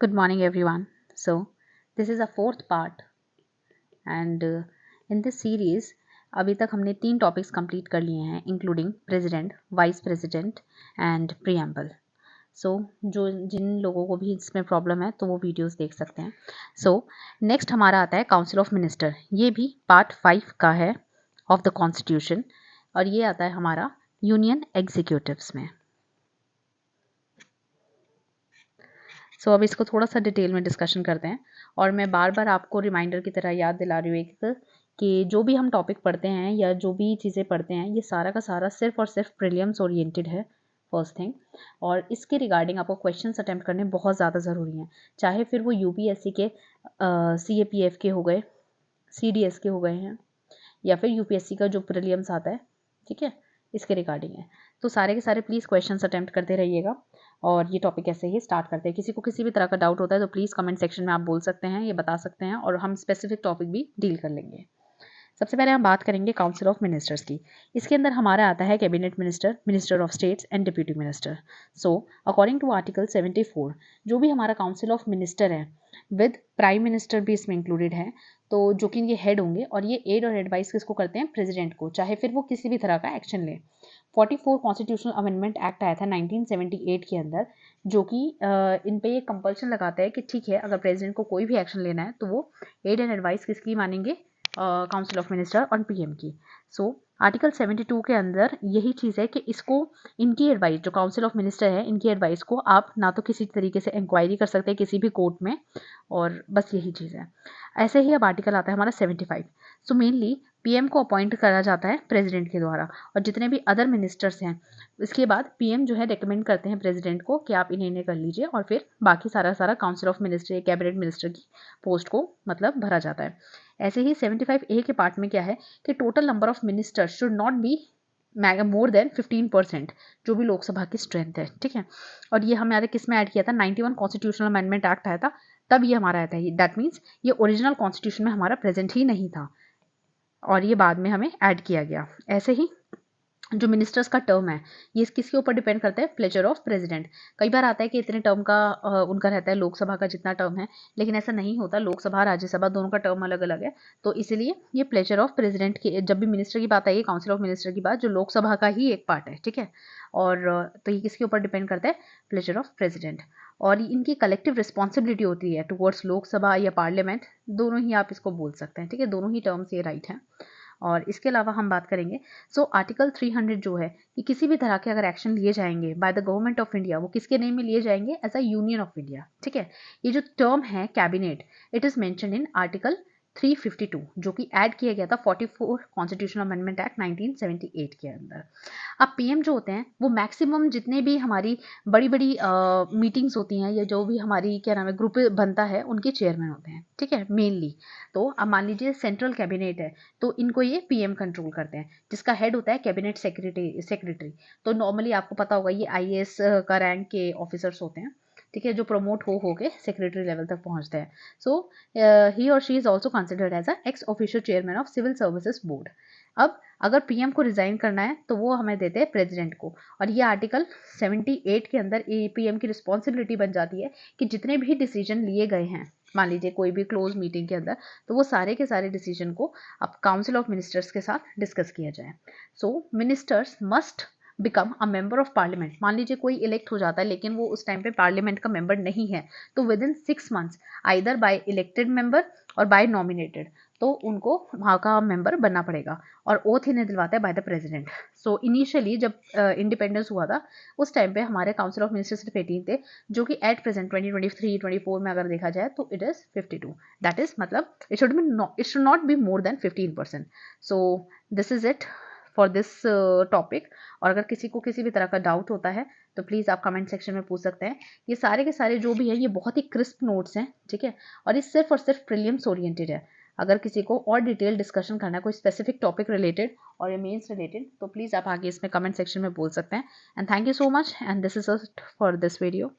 Good morning, everyone. So, this is a fourth part, and in this series, अभी तक हमने 3 topics complete कर लिए हैं, including president, vice president and preamble. So जो जिन लोगों को भी इसमें प्रॉब्लम है तो वो वीडियोस देख सकते हैं. सो नेक्स्ट हमारा आता है काउंसिल ऑफ मिनिस्टर. ये भी पार्ट 5 का है ऑफ द कॉन्स्टिट्यूशन, और ये आता है हमारा यूनियन एग्जीक्यूटिव्स में. सो अब इसको थोड़ा सा डिटेल में डिस्कशन करते हैं, और मैं बार बार आपको रिमाइंडर की तरह याद दिला रही हूँ एक कि जो भी हम टॉपिक पढ़ते हैं या जो भी चीज़ें पढ़ते हैं, ये सारा का सारा सिर्फ और सिर्फ प्रीलिम्स ओरिएंटेड है, फर्स्ट थिंग. और इसके रिगार्डिंग आपको क्वेश्चंस अटेम्प्ट करने बहुत ज़्यादा ज़रूरी हैं, चाहे फिर वो यूपीएससी के CAPF के हो गए, CDS के हो गए हैं, या फिर यूपीएससी का जो प्रीलिम्स आता है, ठीक है, इसके रिगार्डिंग है. तो सारे के सारे प्लीज़ क्वेश्चंस अटेम्प्ट करते रहिएगा. और ये टॉपिक ऐसे ही स्टार्ट करते हैं. किसी को किसी भी तरह का डाउट होता है तो प्लीज़ कमेंट सेक्शन में आप बोल सकते हैं, ये बता सकते हैं, और हम स्पेसिफिक टॉपिक भी डील कर लेंगे. सबसे पहले हम बात करेंगे काउंसिल ऑफ मिनिस्टर्स की. इसके अंदर हमारा आता है cabinet minister, minister of states and deputy minister. So according to article 74, जो भी हमारा काउंसिल ऑफ मिनिस्टर है विद प्राइम मिनिस्टर भी इसमें इंक्लूडेड है, तो जो कि इनके हेड होंगे, और ये एड और एडवाइस किसको करते हैं? प्रेसिडेंट को, चाहे फिर वो किसी भी तरह का एक्शन ले. 44 कॉन्स्टिट्यूशनल अमेंडमेंट एक्ट आया था 1978 के अंदर, जो कि इन पे ये कंपल्शन लगाता है कि ठीक है, अगर प्रेसिडेंट को कोई भी एक्शन लेना है तो वो एड एंड एडवाइस किसकी मानेंगे? काउंसिल ऑफ मिनिस्टर और पीएम की. सो आर्टिकल 72 के अंदर यही चीज़ है कि इसको, इनकी एडवाइस, जो काउंसिल ऑफ मिनिस्टर है, इनकी एडवाइस को आप ना तो किसी तरीके से इंक्वायरी कर सकते हैं किसी भी कोर्ट में, और बस यही चीज़ है. ऐसे ही अब आर्टिकल आता है हमारा 75. सो मेनली पीएम को अपॉइंट करा जाता है प्रेसिडेंट के द्वारा, और जितने भी अदर मिनिस्टर्स हैं, इसके बाद पीएम जो है रेकमेंड करते हैं प्रेसिडेंट को कि आप इन्हें कर लीजिए, और फिर बाकी सारा सारा काउंसिल ऑफ मिनिस्टर या कैबिनेट मिनिस्टर की पोस्ट को मतलब भरा जाता है. ऐसे ही 75A के पार्ट में क्या है कि total number of minister should not be more than 15%, जो भी लोकसभा की स्ट्रेंथ है, ठीक है. और ये हमारे किस में ऐड किया था? 91 कॉन्स्टिट्यूशनल अमेंडमेंट एक्ट आया था, तब ये हमारा आया था. दैट मीन्स ये ओरिजिनल कॉन्स्टिट्यूशन में हमारा प्रेजेंट ही नहीं था, और ये बाद में हमें ऐड किया गया. ऐसे ही जो मिनिस्टर्स का टर्म है, ये किसके ऊपर डिपेंड करता है? Pleasure of president. कई बार आता है कि इतने टर्म का उनका रहता है, लोकसभा का जितना टर्म है, लेकिन ऐसा नहीं होता. लोकसभा राज्यसभा दोनों का टर्म अलग अलग है, तो इसीलिए ये प्लेजर ऑफ प्रेसिडेंट की, जब भी मिनिस्टर की बात आई है, काउंसिल ऑफ मिनिस्टर की बात, जो लोकसभा का ही एक पार्ट है, ठीक है. और तो ये किसके ऊपर डिपेंड करता है? Pleasure of president. और इनकी कलेक्टिव रिस्पॉन्सिबिलिटी होती है टुवर्ड्स लोकसभा या पार्लियामेंट, दोनों ही आप इसको बोल सकते हैं, ठीक है, दोनों ही टर्म्स ये राइट हैं. और इसके अलावा हम बात करेंगे, सो आर्टिकल 300 जो है कि किसी भी तरह के अगर एक्शन लिए जाएंगे by the government of India, वो किसके नेम में लिए जाएंगे? As a union of India, ठीक है. ये जो टर्म है cabinet, it is mention in article 352, जो कि ऐड किया गया था 44 कॉन्स्टिट्यूशनल अमेंडमेंट एक्ट 1978 के अंदर. अब पीएम जो होते हैं वो मैक्सिमम जितने भी हमारी बड़ी बड़ी मीटिंग्स होती हैं, या जो भी हमारी क्या नाम है ग्रुप बनता है, उनके चेयरमैन होते हैं, ठीक है, मेनली. तो अब मान लीजिए सेंट्रल कैबिनेट है, तो इनको ये पीएम कंट्रोल करते हैं, जिसका हेड होता है कैबिनेट सेक्रेटरी. तो नॉर्मली आपको पता होगा ये आईएएस का रैंक के ऑफिसर्स होते हैं, ठीक है, जो प्रमोट हो के सेक्रेटरी लेवल तक पहुंचते हैं. सो ही और she is also considered as a ex official chairman of civil services board. अब अगर पीएम को रिजाइन करना है तो वो हमें देते हैं प्रेसिडेंट को, और ये आर्टिकल 78 के अंदर पीएम की रिस्पॉन्सिबिलिटी बन जाती है कि जितने भी डिसीजन लिए गए हैं, मान लीजिए कोई भी क्लोज मीटिंग के अंदर, तो वो सारे के सारे डिसीजन को अब काउंसिल ऑफ मिनिस्टर्स के साथ डिस्कस किया जाए. So ministers must become a member of parliament. मान लीजिए कोई इलेक्ट हो जाता है लेकिन वो उस टाइम पे पार्लियामेंट का मेंबर नहीं है, तो with in 6 months either bye elected member और बाय नॉमिनेटेड, तो उनको वहाँ का मेंबर बनना पड़ेगा, और ओथ इन्हें दिलवाता है by the president. So initially जब इंडिपेंडेंस हुआ था, उस टाइम पे हमारे काउंसिल ऑफ मिनिस्टर्स सिर्फ 18 थे, जो कि एट प्रेजेंट 2023-24 में अगर देखा जाए तो इट इज़ 52. दैट इज मतलब it should not be more than 15%. So this is it for this topic. और अगर किसी को किसी भी तरह का डाउट होता है तो प्लीज़ आप कमेंट सेक्शन में पूछ सकते हैं. ये सारे के सारे जो भी है, ये बहुत ही क्रिस्प नोट्स हैं, ठीक है, और ये सिर्फ और सिर्फ प्रीलिम्स ओरिएंटेड है. अगर किसी को और डिटेल डिस्कशन करना है कोई स्पेसिफिक टॉपिक रिलेटेड और या मेंस रिलेटेड, तो प्लीज़ आप आगे इसमें कमेंट सेक्शन में बोल सकते हैं. And thank you so much, and this is for this video.